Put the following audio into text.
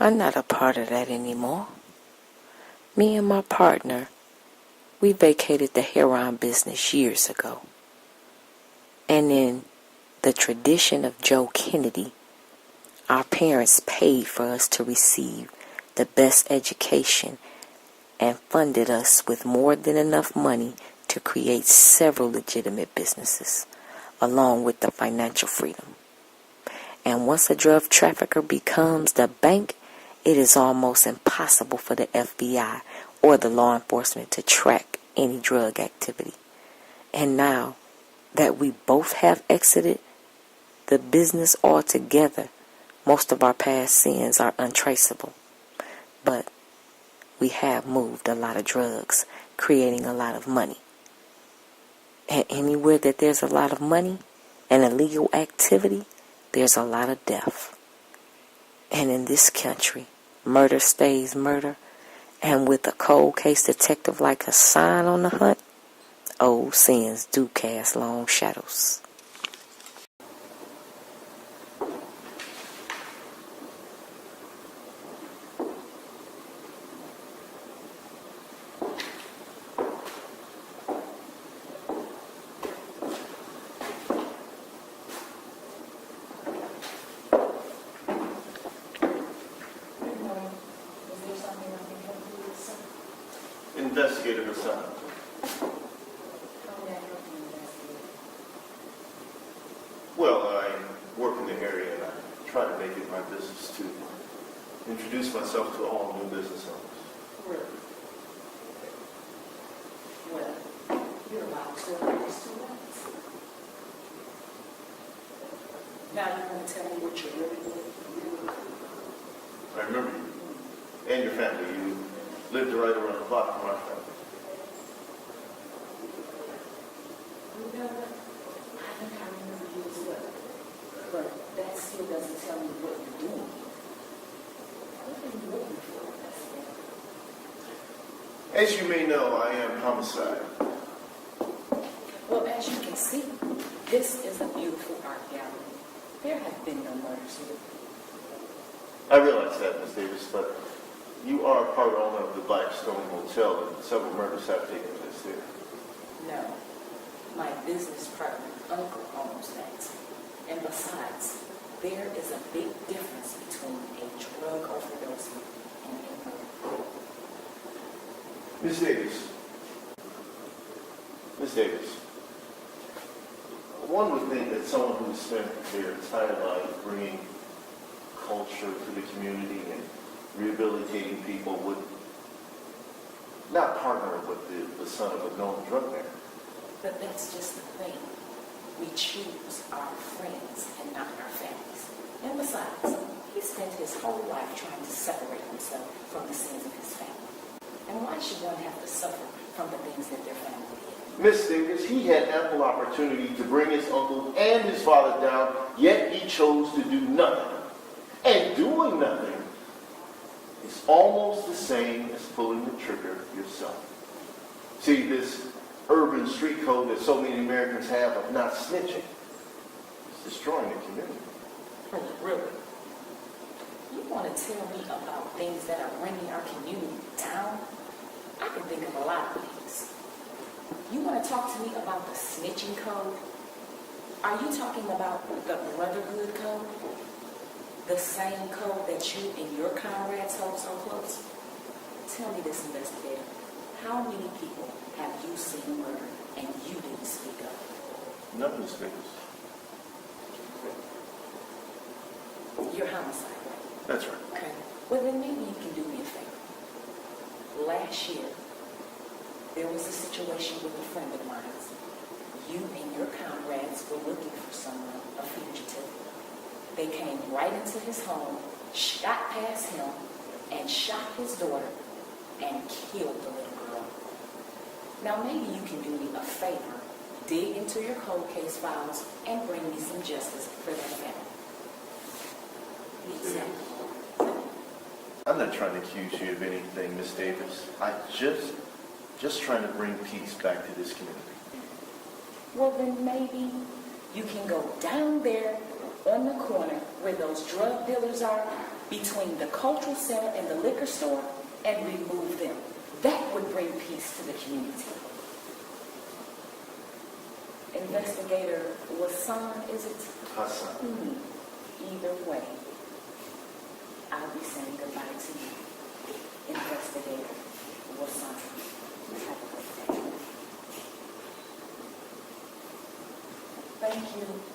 I'm not a part of that anymore. Me and my partner, we vacated the heroin business years ago. And in the tradition of Joe Kennedy, our parents paid for us to receive the best education and funded us with more than enough money to create several legitimate businesses, along with the financial freedom. And once a drug trafficker becomes the bank, it is almost impossible for the FBI or the law enforcement to track any drug activity. And now that we both have exited the business altogether, most of our past sins are untraceable. But we have moved a lot of drugs, creating a lot of money. And anywhere that there's a lot of money and illegal activity, there's a lot of death. And in this country, murder stays murder. And with a cold case detective like Hassan on the hunt, old sins do cast long shadows. Investigator Hassan. Well, I work in the area and I try to make it my business to introduce myself to all new business owners. Really? Well, you're allowed to practice 2 months. Now you want to tell me what you're really doing? I remember you and your family. You lived right around the block from our family. You know what? I think I remember you as well. But that still doesn't tell me what you're doing. What are you looking for? As you may know, I am homicide. Well, as you can see, this is a beautiful art gallery. There have been no murders here. I realize that, Ms. Davis, but you are a part owner of the Blackstone Hotel, and several murders have taken place there. No. My business partner, uncle, owns that. And besides, there is a big difference between a drug overdose and a murder. Ms. Davis, one would think that someone who spent their entire life bringing culture to the community and rehabilitating people would not partner with the son of a known drug man. But that's just the thing. We choose our friends and not our families. And besides, he spent his whole life trying to separate himself from the sins of his family. And why should one have to suffer from the things that their family did? Miss Davis, he had ample opportunity to bring his uncle and his father down, yet he chose to do nothing. And doing nothing is almost the same as pulling the trigger yourself. See, this urban street code that so many Americans have of not snitching is destroying the community. Really? You want to tell me about things that are bringing our community down? I can think of a lot of things. You want to talk to me about the snitching code? Are you talking about the brotherhood code? The same code that you and your comrades hold so close? Tell me this, investigator. How many people have you seen murdered and you didn't speak up? None, Miss Davis. You're homicide, right? That's right. Okay. Well, then maybe you can do me a favor. Last year, there was a situation with a friend of mine. You and your comrades were looking for someone, a fugitive. They came right into his home, shot past him, and shot his daughter, and killed the little girl. Now maybe you can do me a favor, dig into your cold case files, and bring me some justice for that family. Exactly. I'm not trying to accuse you of anything, Miss Davis. I just trying to bring peace back to this community. Well, then maybe you can go down there on the corner where those drug dealers are between the cultural center and the liquor store and remove them. That would bring peace to the community. Investigator Hassan, is it? Hassan. Either way, I'll be saying goodbye to you, Investigator Hassan. Have a great day. Thank you.